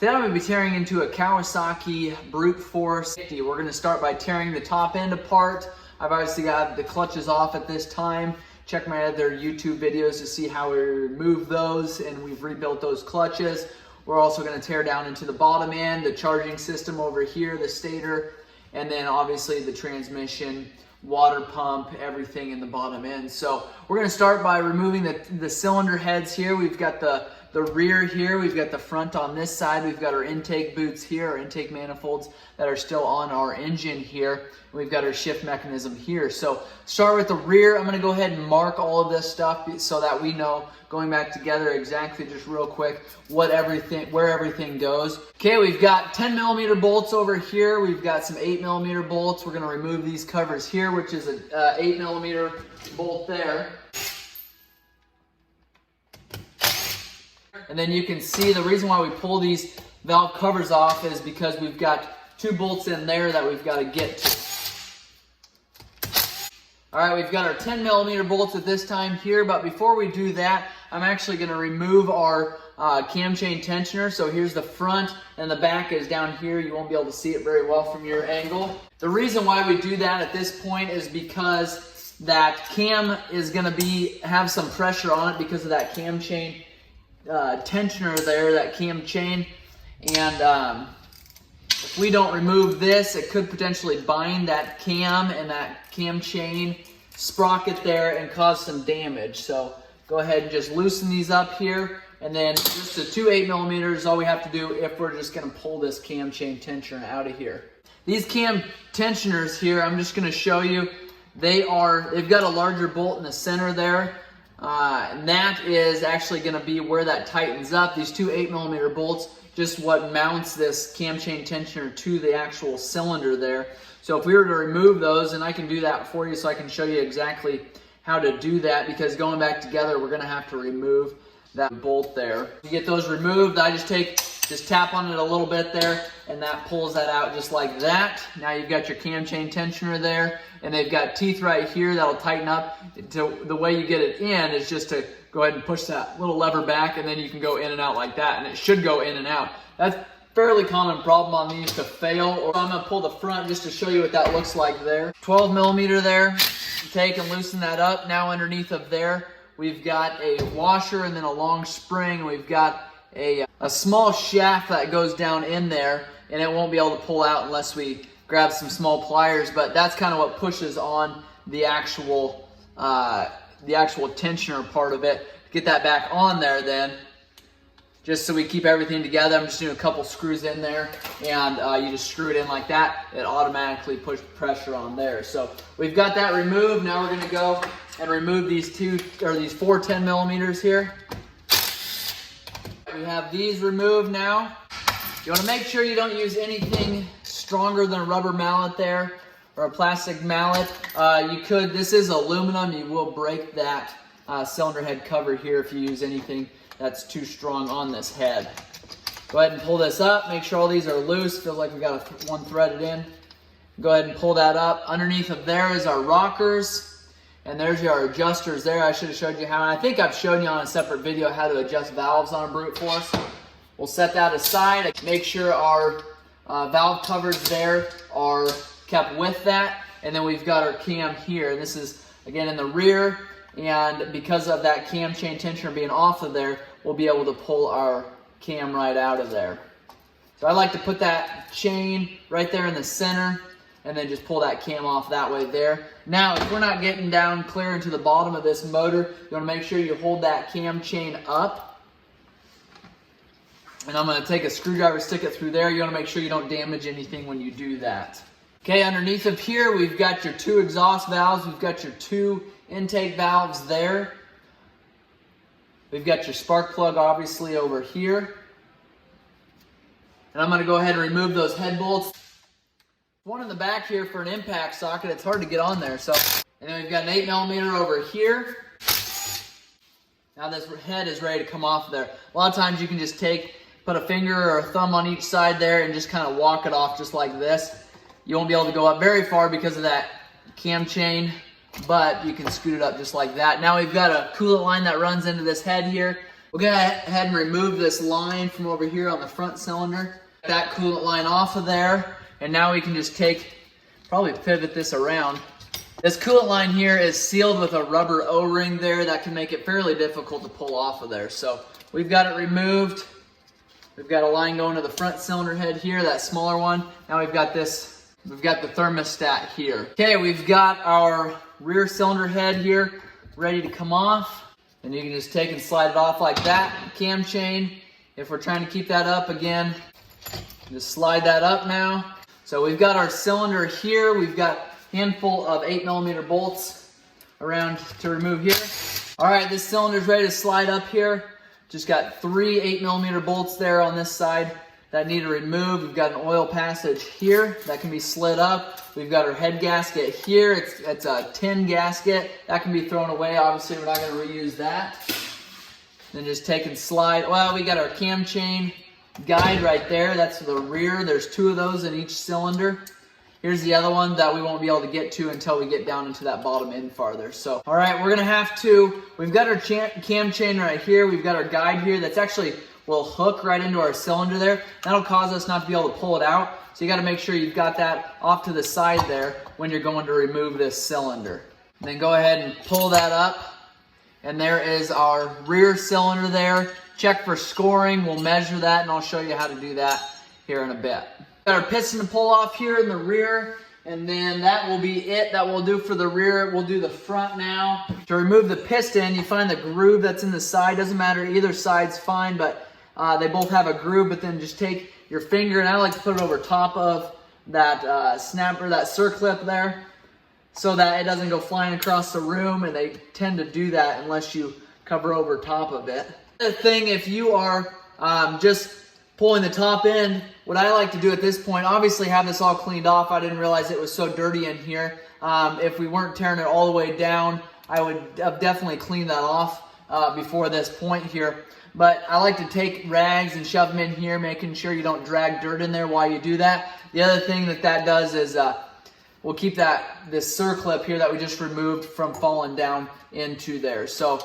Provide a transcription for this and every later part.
Today I'm going to be tearing into a Kawasaki Brute Force 50. We're going to start by tearing the top end apart. I've obviously got the clutches off at this time. Check my other YouTube videos to see how we remove those, and we've rebuilt those clutches. We're also going to tear down into the bottom end, the charging system over here, the stator, and then obviously the transmission, water pump, everything in the bottom end. So we're going to start by removing the cylinder heads here. We've got the rear here, we've got the front on this side, we've got our intake boots here, our intake manifolds that are still on our engine here. We've got our shift mechanism here. So start with the rear. I'm going to go ahead and mark all of this stuff so that we know, going back together exactly, just real quick, where everything goes. Okay, we've got 10mm bolts over here. We've got some 8mm bolts. We're going to remove these covers here, which is a 8mm bolt there. And then you can see the reason why we pull these valve covers off is because we've got 2 bolts in there that we've got to get to. All right, we've got our 10mm bolts at this time here, but before we do that, I'm actually going to remove our cam chain tensioner. So here's the front, and the back is down here. You won't be able to see it very well from your angle. The reason why we do that at this point is because that cam is going to have some pressure on it because of that cam chain tensioner there, that cam chain, and if we don't remove this, it could potentially bind that cam and that cam chain sprocket there and cause some damage. So go ahead and just loosen these up here, and then just the 2 8mm is all we have to do if we're just going to pull this cam chain tensioner out of here. These cam tensioners here, I'm just going to show you, they've got a larger bolt in the center there. And that is actually going to be where that tightens up. These 2 8mm bolts, just what mounts this cam chain tensioner to the actual cylinder there. So if we were to remove those, and I can do that for you so I can show you exactly how to do that, because going back together, we're going to have to remove that bolt there. To get those removed, I just tap on it a little bit there, and that pulls that out just like that. Now you've got your cam chain tensioner there, and they've got teeth right here that'll tighten up. The way you get it in is just to go ahead and push that little lever back, and then you can go in and out like that, and it should go in and out. That's a fairly common problem on these to fail. Or I'm going to pull the front just to show you what that looks like there. 12mm there. Take and loosen that up. Now underneath of there, we've got a washer and then a long spring. We've got a small shaft that goes down in there, and it won't be able to pull out unless we grab some small pliers, but that's kind of what pushes on the actual tensioner part of it. Get that back on there then, just so we keep everything together. I'm just doing a couple screws in there, and you just screw it in like that. It automatically pushes pressure on there. So we've got that removed. Now we're going to go and remove these 4 10mm here. We have these removed now. You want to make sure you don't use anything stronger than a rubber mallet there, or a plastic mallet. This is aluminum, you will break that cylinder head cover here if you use anything that's too strong on this head. Go ahead and pull this up, make sure all these are loose. Feels like we got one threaded in. Go ahead and pull that up. Underneath of there is our rockers, and there's your adjusters there. I should have showed you how, and I think I've shown you on a separate video how to adjust valves on a Brute Force. We'll set that aside. Make sure our valve covers there are kept with that, and then we've got our cam here. This is again in the rear, and because of that cam chain tensioner being off of there, we'll be able to pull our cam right out of there. So I like to put that chain right there in the center, and then just pull that cam off that way there. Now, if we're not getting down clear into the bottom of this motor, you want to make sure you hold that cam chain up. And I'm going to take a screwdriver, stick it through there. You want to make sure you don't damage anything when you do that. Okay, underneath of here, we've got your 2 exhaust valves. We've got your 2 intake valves there. We've got your spark plug, obviously, over here. And I'm going to go ahead and remove those head bolts. One in the back here for an impact socket. It's hard to get on there. And then we've got an 8mm over here. Now this head is ready to come off there. A lot of times you can just put a finger or a thumb on each side there and just kind of walk it off just like this. You won't be able to go up very far because of that cam chain, but you can scoot it up just like that. Now we've got a coolant line that runs into this head here. We'll go ahead and remove this line from over here on the front cylinder. Get that coolant line off of there. And now we can just probably pivot this around. This coolant line here is sealed with a rubber O-ring there that can make it fairly difficult to pull off of there. So we've got it removed. We've got a line going to the front cylinder head here, that smaller one. Now we've got the thermostat here. Okay, we've got our rear cylinder head here ready to come off. And you can just take and slide it off like that. Cam chain, if we're trying to keep that up again, just slide that up now. So we've got our cylinder here. We've got a handful of 8mm bolts around to remove here. All right, this cylinder's ready to slide up here. Just got 3 8mm bolts there on this side that need to remove. We've got an oil passage here that can be slid up. We've got our head gasket here. It's a tin gasket. That can be thrown away. Obviously, we're not going to reuse that. Then just take and slide. Well, we got our cam chain guide right there. That's the rear. There's 2 of those in each cylinder. Here's the other one that we won't be able to get to until we get down into that bottom end farther. So, all right, we're going to we've got our cam chain right here. We've got our guide here that's actually will hook right into our cylinder there. That'll cause us not to be able to pull it out. So you got to make sure you've got that off to the side there when you're going to remove this cylinder. And then go ahead and pull that up. And there is our rear cylinder there. Check for scoring. We'll measure that and I'll show you how to do that here in a bit. Got our piston to pull off here in the rear. And then that will be it that we'll do for the rear. We'll do the front now. To remove the piston, you find the groove that's in the side. Doesn't matter, either side's fine, but they both have a groove. But then just take your finger, and I like to put it over top of that snapper, that circlip there, so that it doesn't go flying across the room, and they tend to do that unless you cover over top of it. The thing, if you are just pulling the top end, what I like to do at this point, obviously have this all cleaned off. I didn't realize it was so dirty in here. If we weren't tearing it all the way down, I would have definitely cleaned that off before this point here. But I like to take rags and shove them in here, making sure you don't drag dirt in there while you do that. The other thing that does is we'll keep this circlip here that we just removed from falling down into there. So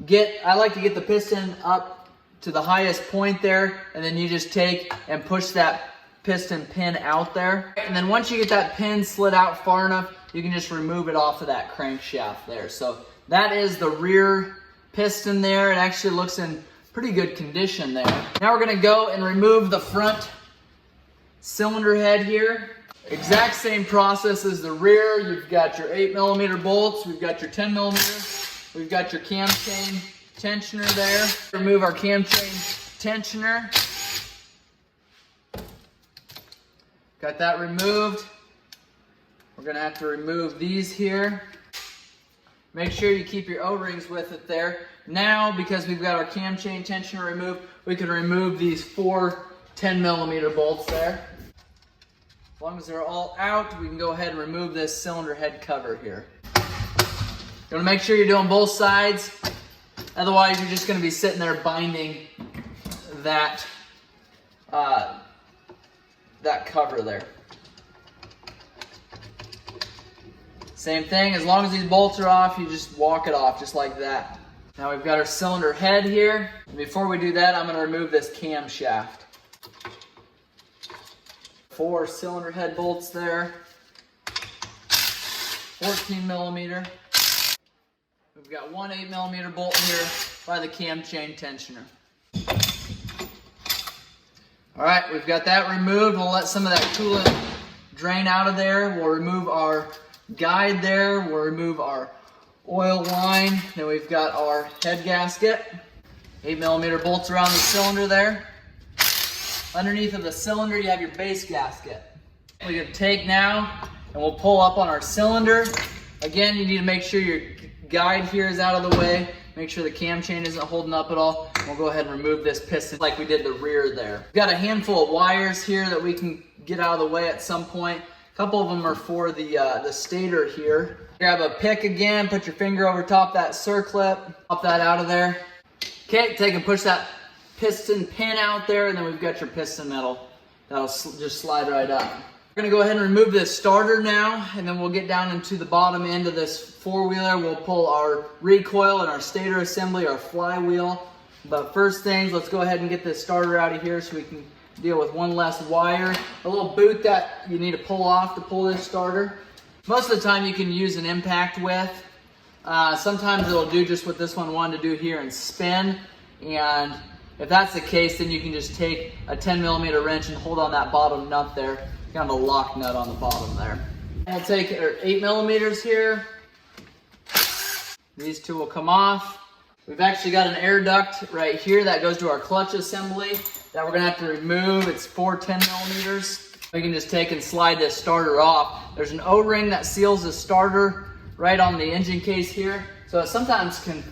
I like to get the piston up to the highest point there, and then you just take and push that piston pin out there. And then once you get that pin slid out far enough, you can just remove it off of that crankshaft there. So that is the rear piston there. It actually looks in pretty good condition there. Now we're gonna go and remove the front cylinder head here. Exact same process as the rear. You've got your 8mm bolts, we've got your 10mm, we've got your cam chain tensioner there. Remove our cam chain tensioner. Got that removed. We're gonna have to remove these here. Make sure you keep your O-rings with it there. Now, because we've got our cam chain tensioner removed, we can remove these 4 10mm bolts there. As long as they're all out, we can go ahead and remove this cylinder head cover here. You want to make sure you're doing both sides. Otherwise, you're just going to be sitting there binding that cover there. Same thing, as long as these bolts are off, you just walk it off just like that. Now we've got our cylinder head here. And before we do that, I'm going to remove this camshaft. 4 cylinder head bolts there. 14mm. We've got 1 8mm bolt here by the cam chain tensioner. All right, we've got that removed. We'll let some of that coolant drain out of there. We'll remove our guide there. We'll remove our oil line. Then we've got our head gasket. 8mm bolts around the cylinder there. Underneath of the cylinder, you have your base gasket. We're going to take now and we'll pull up on our cylinder. Again, you need to make sure your guide here is out of the way. Make sure the cam chain isn't holding up at all. We'll go ahead and remove this piston like we did the rear there. We've got a handful of wires here that we can get out of the way at some point. A couple of them are for the stator here. Grab a pick again, put your finger over top that circlip, pop that out of there. Okay, take and push that piston pin out there, and then we've got your piston metal. That'll just slide right up. We're gonna go ahead and remove this starter now, and then we'll get down into the bottom end of this four-wheeler. We'll pull our recoil and our stator assembly, our flywheel. But first things, let's go ahead and get this starter out of here so we can deal with one less wire. A little boot that you need to pull off to pull this starter. Most of the time you can use an impact with. Sometimes it'll do just what this one wanted to do here and spin. And if that's the case, then you can just take a 10mm wrench and hold on that bottom nut there. Kind of a lock nut on the bottom there. We'll take 8mm here. These two will come off. We've actually got an air duct right here that goes to our clutch assembly that we're gonna have to remove. It's 4 10mm. We can just take and slide this starter off. There's an O-ring that seals the starter right on the engine case here. So it sometimes can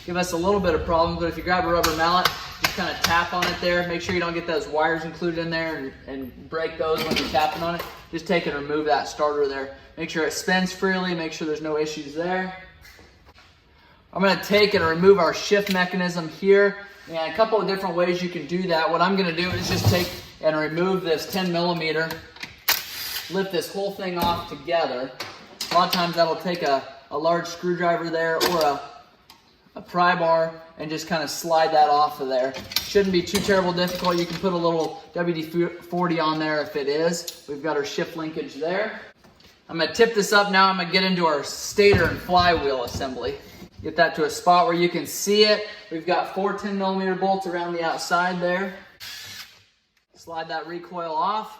give us a little bit of problems, but if you grab a rubber mallet, just kind of tap on it there. Make sure you don't get those wires included in there and break those when you're tapping on it. Just take and remove that starter there. Make sure it spins freely, make sure there's no issues there. I'm gonna take and remove our shift mechanism here. And a couple of different ways you can do that. What I'm gonna do is just take and remove this 10mm, lift this whole thing off together. A lot of times that'll take a large screwdriver there or a pry bar and just kind of slide that off of there. Shouldn't be too terrible difficult. You can put a little WD-40 on there if it is. We've got our shift linkage there. I'm gonna tip this up now. I'm gonna get into our stator and flywheel assembly. Get that to a spot where you can see it. We've got 4 10mm bolts around the outside there. Slide that recoil off.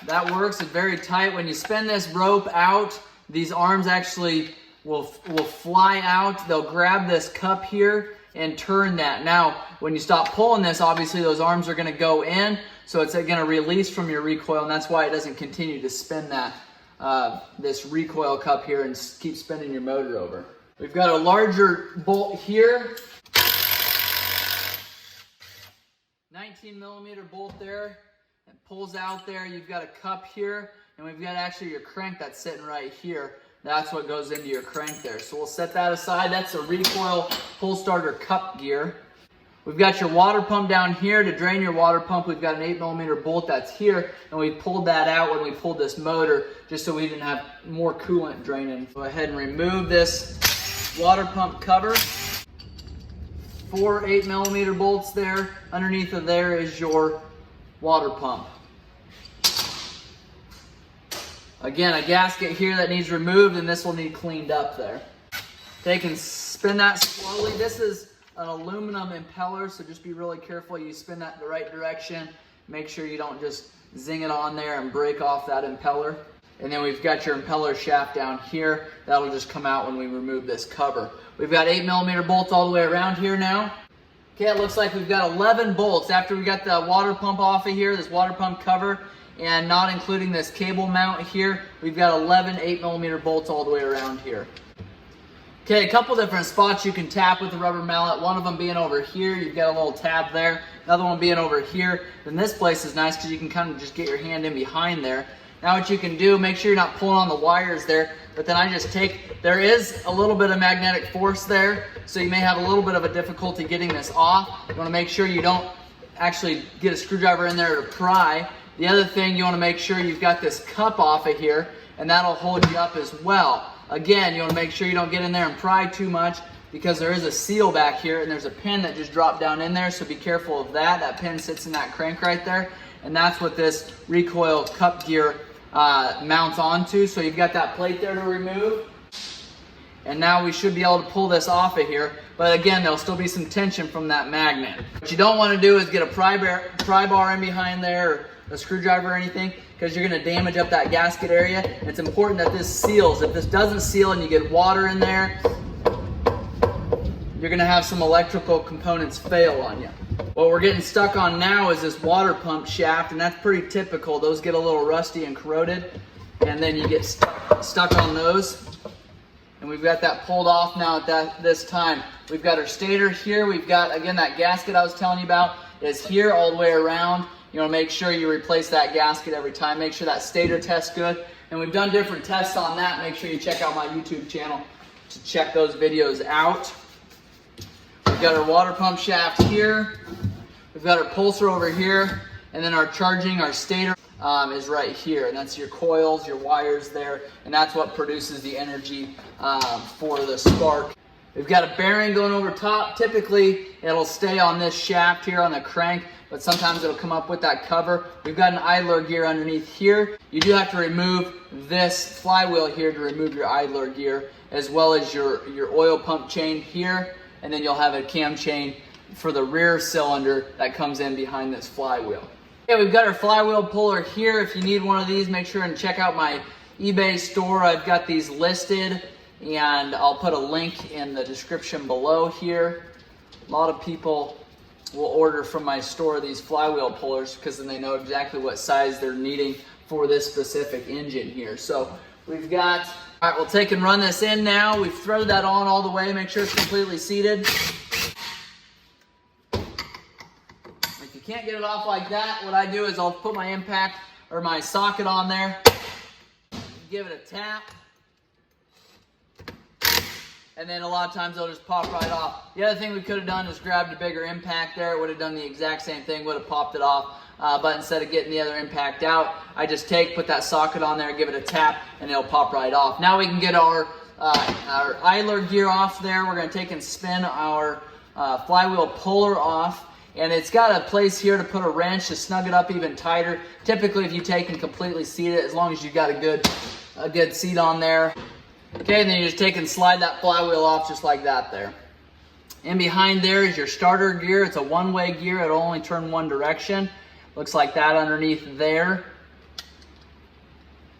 That works. It's very tight. When you spin this rope out, these arms actually will fly out. They'll grab this cup here and turn that. Now, when you stop pulling this, obviously those arms are going to go in, so it's going to release from your recoil, and that's why it doesn't continue to spin that this recoil cup here and keep spinning your motor over. We've got a larger bolt here. 19mm bolt there. It pulls out there. You've got a cup here, and we've got actually your crank that's sitting right here. That's what goes into your crank there. So we'll set that aside. That's a recoil pull starter cup gear. We've got your water pump down here. To drain your water pump, we've got an 8mm bolt that's here, and we pulled that out when we pulled this motor just so we didn't have more coolant draining. Go ahead and remove this water pump cover. 4 8mm bolts there. Underneath of there is your water pump. Again, a gasket here that needs removed, and this will need cleaned up there. Take and spin that slowly. This is an aluminum impeller, so just be really careful you spin that the right direction. Make sure you don't just zing it on there and break off that impeller. And then we've got your impeller shaft down here. That'll just come out when we remove this cover. We've got 8mm bolts all the way around here now. Okay, it looks like we've got 11 bolts. After we got the water pump off of here, this water pump cover, and not including this cable mount here, we've got 11 8mm bolts all the way around here. Okay, a couple different spots you can tap with the rubber mallet. One of them being over here. You've got a little tab there. Another one being over here. Then this place is nice because you can kind of just get your hand in behind there. Now what you can do, make sure you're not pulling on the wires there, but then I just take, there is a little bit of magnetic force there, so you may have a little bit of a difficulty getting this off. You want to make sure you don't actually get a screwdriver in there to pry. The other thing, you want to make sure you've got this cup off of here, and that'll hold you up as well. Again, you want to make sure you don't get in there and pry too much, because there is a seal back here, and there's a pin that just dropped down in there, so be careful of that. That pin sits in that crank right there, and that's what this recoil cup gear mounts onto. So you've got that plate there to remove, and now we should be able to pull this off of here. But again, there'll still be some tension from that magnet. What you don't want to do is get a pry bar in behind there, or a screwdriver or anything, because you're going to damage up that gasket area. And it's important that this seals. If this doesn't seal and you get water in there, you're going to have some electrical components fail on you. What we're getting stuck on now is this water pump shaft, and that's pretty typical. Those get a little rusty and corroded, and then you get stuck on those. And we've got that pulled off now at this time. We've got our stator here. We've got, again, that gasket I was telling you about is here all the way around. You want to make sure you replace that gasket every time. Make sure that stator tests good. And we've done different tests on that. Make sure you check out my YouTube channel to check those videos out. We've got our water pump shaft here. We've got our pulser over here. And then our stator is right here. And that's your coils, your wires there. And that's what produces the energy for the spark. We've got a bearing going over top. Typically, it'll stay on this shaft here on the crank, but sometimes it'll come up with that cover. We've got an idler gear underneath here. You do have to remove this flywheel here to remove your idler gear, as well as your oil pump chain here, and then you'll have a cam chain for the rear cylinder that comes in behind this flywheel. Okay, we've got our flywheel puller here. If you need one of these, make sure and check out my eBay store. I've got these listed, and I'll put a link in the description below here. A lot of people will order from my store these flywheel pullers because then they know exactly what size they're needing for this specific engine here. So we've got, all right, we'll take and run this in now. We've threaded that on all the way, make sure it's completely seated. If you can't get it off like that, what I do is I'll put my impact or my socket on there, give it a tap, and then a lot of times they'll just pop right off. The other thing we could have done is grabbed a bigger impact there. It would have done the exact same thing, would have popped it off. But instead of getting the other impact out, I just put that socket on there, give it a tap, and it'll pop right off. Now we can get our idler gear off there. We're going to take and spin our flywheel puller off. And it's got a place here to put a wrench to snug it up even tighter. Typically, if you take and completely seat it, as long as you've got a good seat on there. Okay, and then you just take and slide that flywheel off just like that there. And behind there is your starter gear. It's a one-way gear. It'll only turn one direction. Looks like that underneath there.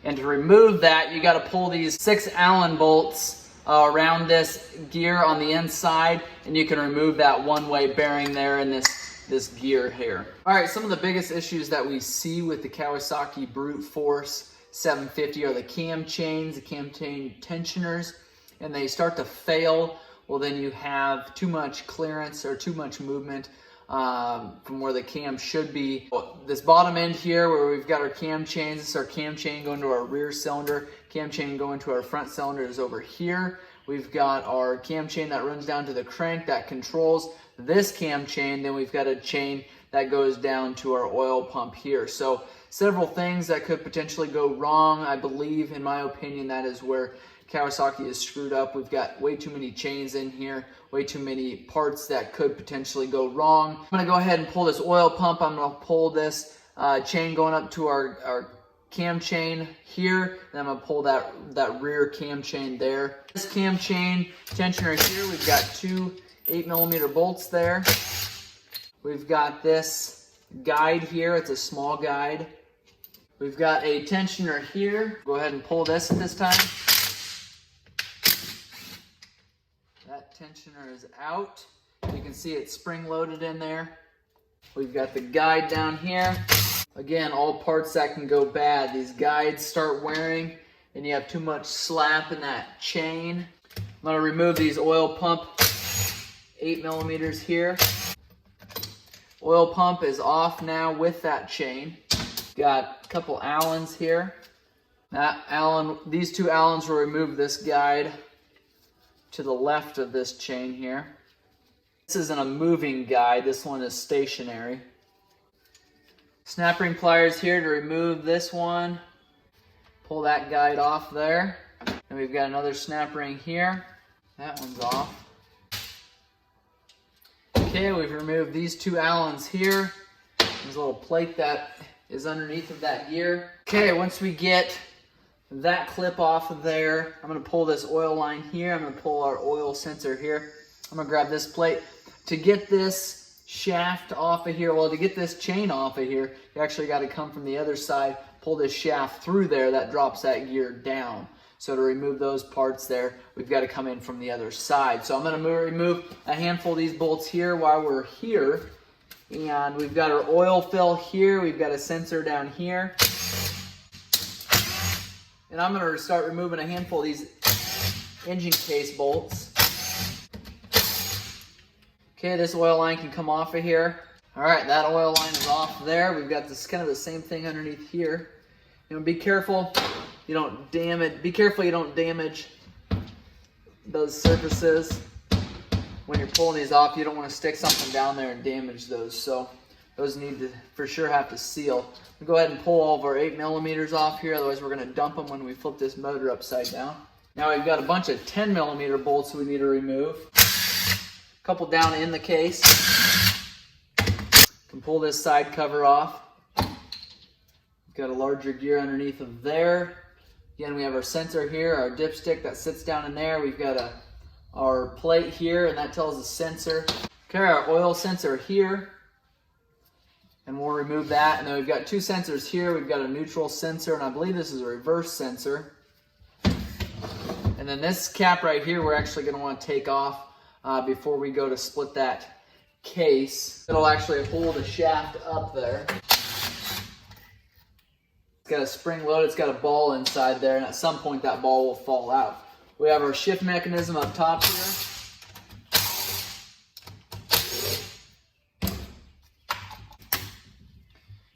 And to remove that, you got to pull these 6 Allen bolts around this gear on the inside, and you can remove that one-way bearing there in this gear here. All right, some of the biggest issues that we see with the Kawasaki Brute Force 750 are the cam chains, the cam chain tensioners, and they start to fail. Well, then you have too much clearance or too much movement from where the cam should be. This bottom end here where we've got our cam chains, this is our cam chain going to our rear cylinder, cam chain going to our front cylinder is over here. We've got our cam chain that runs down to the crank that controls this cam chain. Then we've got a chain that goes down to our oil pump here. So several things that could potentially go wrong. I believe, in my opinion, that is where Kawasaki is screwed up. We've got way too many chains in here, way too many parts that could potentially go wrong. I'm gonna go ahead and pull this oil pump. I'm gonna pull this chain going up to our cam chain here, and I'm gonna pull that rear cam chain there. This cam chain tensioner here, we've got 2 8mm bolts there. We've got this guide here, it's a small guide. We've got a tensioner here. Go ahead and pull this at this time. That tensioner is out. You can see it's spring loaded in there. We've got the guide down here. Again, all parts that can go bad. These guides start wearing and you have too much slap in that chain. I'm gonna remove these oil pump 8mm here. Oil pump is off now with that chain. Got a couple Allens here. These 2 Allens will remove this guide to the left of this chain here. This isn't a moving guide, this one is stationary. Snap ring pliers here to remove this one. Pull that guide off there. And we've got another snap ring here. That one's off. Okay, we've removed these 2 Allens here. There's a little plate that is underneath of that gear. Okay, once we get that clip off of there, I'm gonna pull this oil line here. I'm gonna pull our oil sensor here. I'm gonna grab this plate. To get this shaft off of here, well, to get this chain off of here, you actually gotta come from the other side, pull this shaft through there, that drops that gear down. So to remove those parts there, we've got to come in from the other side. So I'm going to remove a handful of these bolts here while we're here. And we've got our oil fill here. We've got a sensor down here. And I'm going to start removing a handful of these engine case bolts. Okay, this oil line can come off of here. All right, that oil line is off there. We've got this kind of the same thing underneath here. You know, be careful you don't damage. Be careful you don't damage those surfaces when you're pulling these off. You don't want to stick something down there and damage those. So those need to for sure have to seal. We'll go ahead and pull all of our 8mm off here. Otherwise, we're going to dump them when we flip this motor upside down. Now we've got a bunch of 10mm bolts we need to remove. A couple down in the case. Can pull this side cover off. We've got a larger gear underneath of there. Again, we have our sensor here, our dipstick that sits down in there. We've got our plate here, and that tells the sensor. Okay, our oil sensor here. And we'll remove that. And then we've got two sensors here. We've got a neutral sensor, and I believe this is a reverse sensor. And then this cap right here, we're actually going to want to take off before we go to split that case. It'll actually hold the shaft up there. It's got a spring load. It's got a ball inside there, and at some point that ball will fall out. We have our shift mechanism up top here.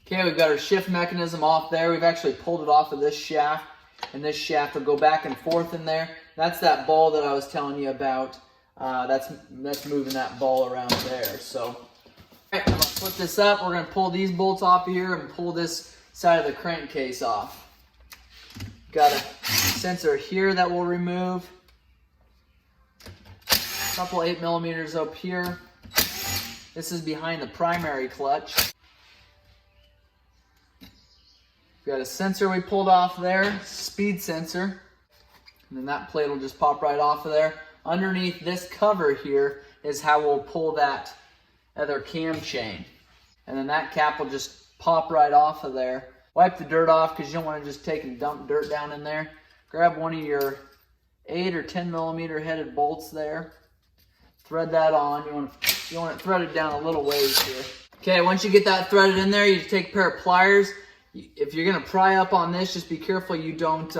Okay, we've got our shift mechanism off there. We've actually pulled it off of this shaft, and this shaft will go back and forth in there. That's that ball that I was telling you about. That's moving that ball around there. So, all right, I'm gonna flip this up. We're gonna pull these bolts off here and pull this side of the crankcase off. Got a sensor here that we'll remove. A couple 8mm up here. This is behind the primary clutch. Got a sensor we pulled off there, speed sensor, and then that plate will just pop right off of there. Underneath this cover here is how we'll pull that other cam chain, and then that cap will just pop right off of there. Wipe the dirt off because you don't want to just take and dump dirt down in there. Grab one of your 8 or 10mm headed bolts there. Thread that on. You want it threaded down a little ways here. Okay, once you get that threaded in there, you take a pair of pliers. If you're gonna pry up on this, just be careful you don't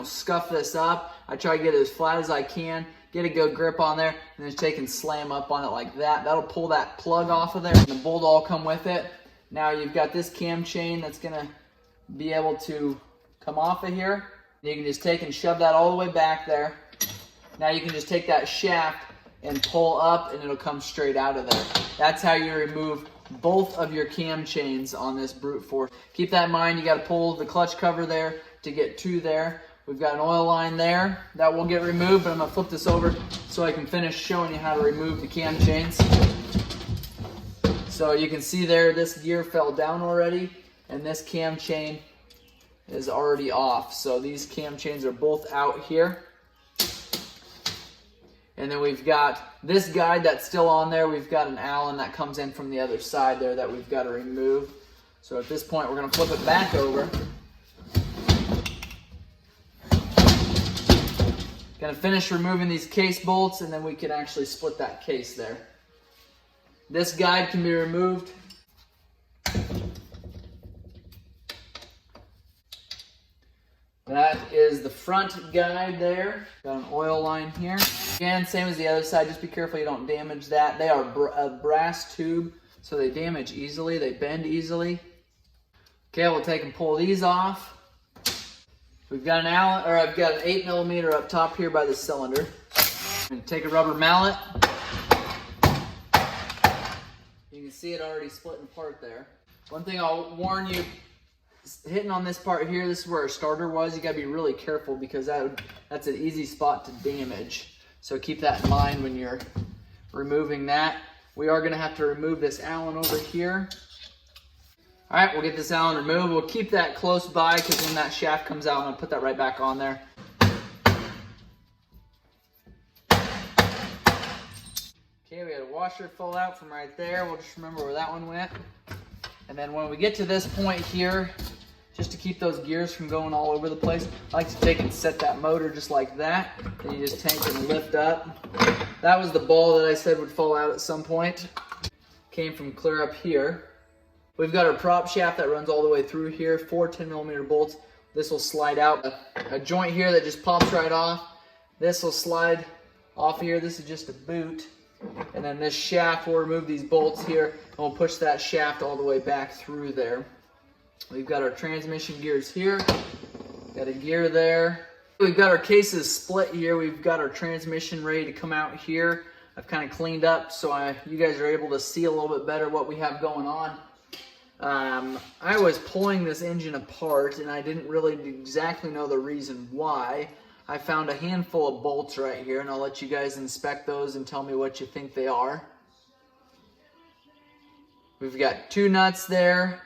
scuff this up. I try to get it as flat as I can, get a good grip on there, and then take and slam up on it like that. That'll pull that plug off of there, and the bolt all come with it. Now you've got this cam chain that's gonna be able to come off of here. You can just take and shove that all the way back there. Now you can just take that shaft and pull up, and it'll come straight out of there. That's how you remove both of your cam chains on this Brute Force. Keep that in mind. You got to pull the clutch cover there to get to there. We've got an oil line there that will get removed, but I'm going to flip this over so I can finish showing you how to remove the cam chains. So you can see there, this gear fell down already, and this cam chain is already off. So these cam chains are both out here. And then we've got this guide that's still on there. We've got an Allen that comes in from the other side there that we've got to remove. So at this point, we're going to flip it back over. Going to finish removing these case bolts, and then we can actually split that case there. This guide can be removed. That is the front guide there. Got an oil line here. Again, same as the other side, just be careful you don't damage that. They are a brass tube, so they damage easily, they bend easily. Okay, we'll take and pull these off. We've got I've got an 8mm up top here by the cylinder. I'm gonna take a rubber mallet. You can see it already split apart there. One thing I'll warn you, hitting on this part here, this is where our starter was. You gotta be really careful because that's an easy spot to damage. So keep that in mind when you're removing that. We are gonna have to remove this Allen over here. All right, we'll get this Allen removed. We'll keep that close by because when that shaft comes out, I'm gonna put that right back on there. Okay, we had a washer fall out from right there. We'll just remember where that one went. And then when we get to this point here, just to keep those gears from going all over the place, I like to take and set that motor just like that. Then you just take and lift up. That was the ball that I said would fall out at some point. Came from clear up here. We've got our prop shaft that runs all the way through here, 4 10mm bolts. This will slide out. A joint here that just pops right off. This will slide off here. This is just a boot. And then this shaft, we'll remove these bolts here, and we'll push that shaft all the way back through there. We've got our transmission gears here. Got a gear there. We've got our cases split here. We've got our transmission ready to come out here. I've kind of cleaned up so you guys are able to see a little bit better what we have going on. I was pulling this engine apart and I didn't really exactly know the reason why. I found a handful of bolts right here, and I'll let you guys inspect those and tell me what you think they are. We've got 2 nuts there.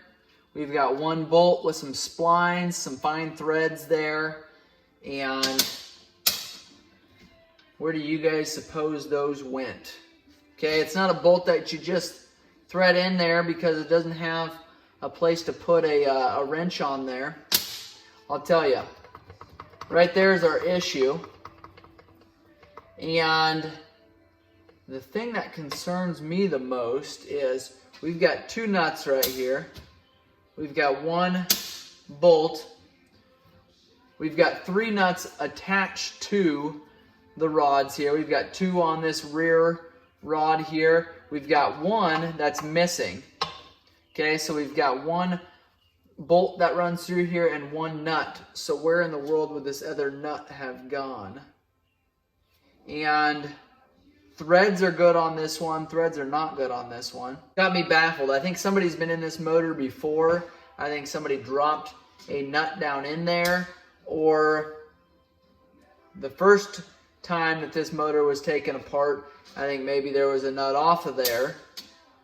We've got 1 bolt with some splines, some fine threads there. And where do you guys suppose those went? Okay, it's not a bolt that you just thread in there because it doesn't have a place to put a wrench on there. I'll tell you, right there is our issue. And the thing that concerns me the most is we've got 2 nuts right here. We've got 1 bolt. We've got 3 nuts attached to the rods here. We've got 2 on this rear rod here. We've got 1 that's missing. Okay, so we've got 1 bolt that runs through here and 1 nut. So where in the world would this other nut have gone? And threads are good on this one. Threads are not good on this one. Got me baffled. I think somebody's been in this motor before. I think somebody dropped a nut down in there, or the first time that this motor was taken apart, I think maybe there was a nut off of there.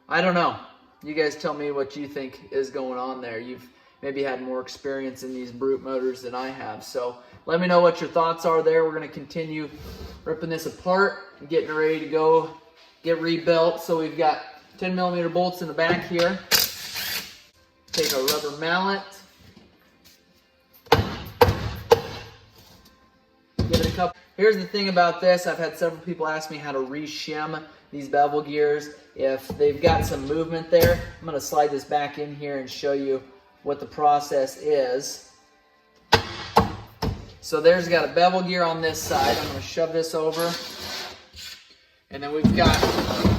I don't know. You guys tell me what you think is going on there. You've maybe had more experience in these Brute motors than I have. So let me know what your thoughts are there. We're going to continue ripping this apart and getting it ready to go get rebuilt. So we've got 10mm bolts in the back here. Take a rubber mallet. Give it a couple. Here's the thing about this. I've had several people ask me how to re-shim these bevel gears if they've got some movement there. I'm going to slide this back in here and show you what the process is. So there's got a bevel gear on this side. I'm going to shove this over. And then we've got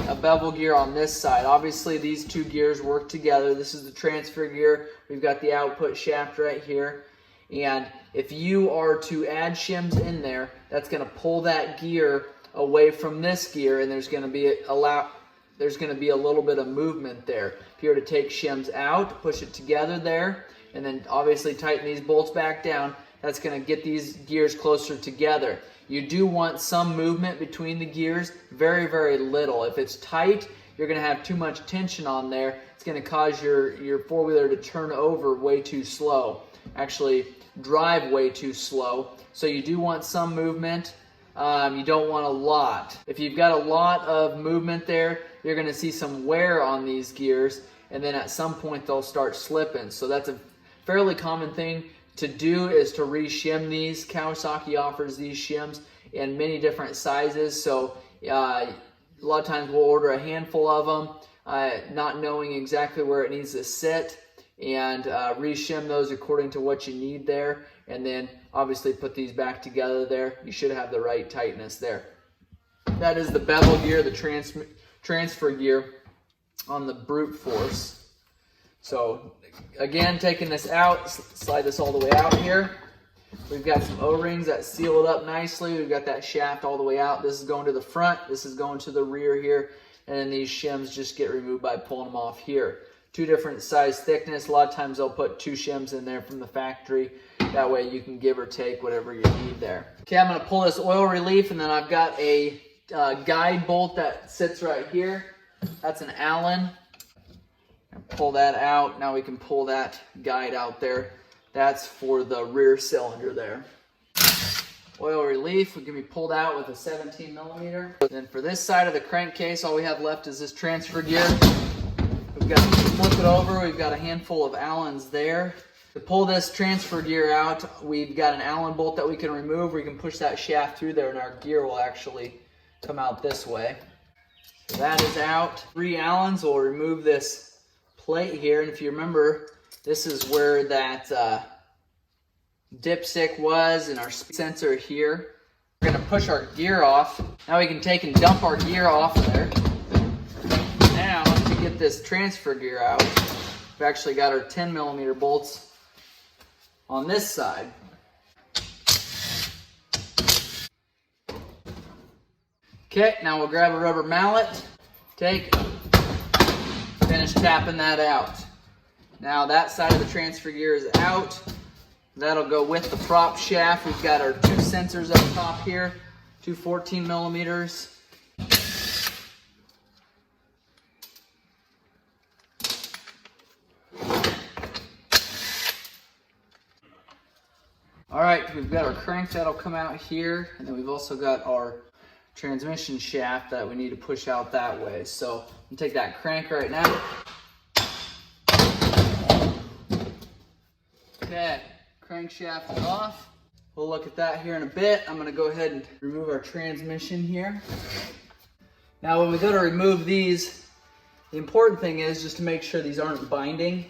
a bevel gear on this side. Obviously these 2 gears work together. This is the transfer gear. We've got the output shaft right here. And if you are to add shims in there, that's going to pull that gear away from this gear, and there's going to be a little bit of movement there. If you were to take shims out, push it together there, and then obviously tighten these bolts back down, that's going to get these gears closer together. You do want some movement between the gears, very, very little. If it's tight, you're going to have too much tension on there. It's going to cause your four-wheeler to turn over way too slow. Actually, drive way too slow. So you do want some movement. You don't want a lot. If you've got a lot of movement there, you're going to see some wear on these gears, and then at some point they'll start slipping. So that's a fairly common thing to do, is to re-shim these. Kawasaki offers these shims in many different sizes. So a lot of times we'll order a handful of them, not knowing exactly where it needs to sit, and re-shim those according to what you need there, and then obviously put these back together there. You should have the right tightness there. That is the bevel gear, the transfer gear on the Brute Force. So again, taking this out, slide this all the way out here. We've got some O-rings that seal it up nicely. We've got that shaft all the way out. This is going to the front, this is going to the rear here, and then these shims just get removed by pulling them off here. 2 different size thickness. A lot of times they'll put 2 shims in there from the factory. That way you can give or take whatever you need there. Okay, I'm going to pull this oil relief, and then I've got a guide bolt that sits right here. That's an Allen. Pull that out. Now we can pull that guide out there. That's for the rear cylinder there. Oil relief can be pulled out with a 17mm. Then for this side of the crankcase, all we have left is this transfer gear. We've got to flip it over. We've got a handful of Allens there. To pull this transfer gear out, we've got an Allen bolt that we can remove. We can push that shaft through there, and our gear will actually come out this way. So that is out. 3 Allens will remove this plate here, and if you remember, this is where that dipstick was, and our speed sensor here. We're going to push our gear off. Now we can take and dump our gear off there. Now, to get this transfer gear out, we've actually got our 10mm bolts on this side. Okay, now we'll grab a rubber mallet, finish tapping that out. Now that side of the transfer gear is out. That'll go with the prop shaft. We've got our 2 sensors up top here, 2 14 millimeters. All right, we've got our crank that'll come out here, and then we've also got our transmission shaft that we need to push out that way. So I'm gonna take that crank right now. Okay, crankshaft is off. We'll look at that here in a bit. I'm gonna go ahead and remove our transmission here. Now when we go to remove these, the important thing is just to make sure these aren't binding.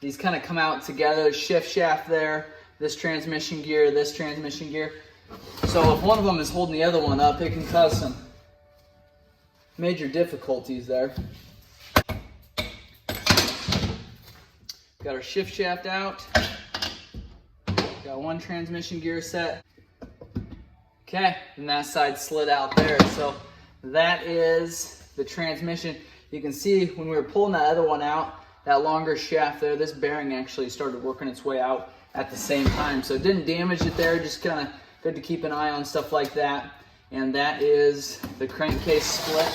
These kind of come out together, shift shaft there, this transmission gear, this transmission gear. So if one of them is holding the other one up, it can cause some major difficulties there. Got our shift shaft out. Got one transmission gear set. Okay, and that side slid out there. So that is the transmission. You can see when we were pulling that other one out, that longer shaft there, this bearing actually started working its way out at the same time. So it didn't damage it there, just kind of good to keep an eye on stuff like that. And that is the crankcase split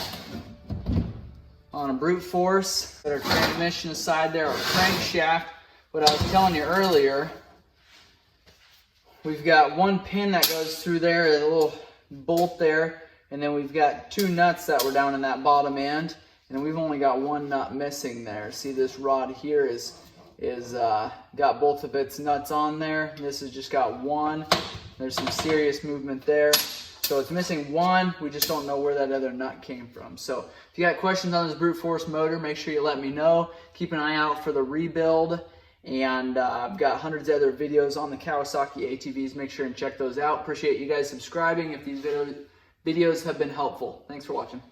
on a Brute Force. Got our transmission aside there, our crankshaft. What I was telling you earlier, we've got one pin that goes through there, a little bolt there, and then we've got 2 nuts that were down in that bottom end, and we've only got 1 nut missing there. See, this rod here is got both of its nuts on there. This has just got 1. There's some serious movement there. So it's missing 1. We just don't know where that other nut came from. So if you got questions on this Brute Force motor, make sure you let me know. Keep an eye out for the rebuild. And I've got hundreds of other videos on the Kawasaki ATVs. Make sure and check those out. Appreciate you guys subscribing if these videos have been helpful. Thanks for watching.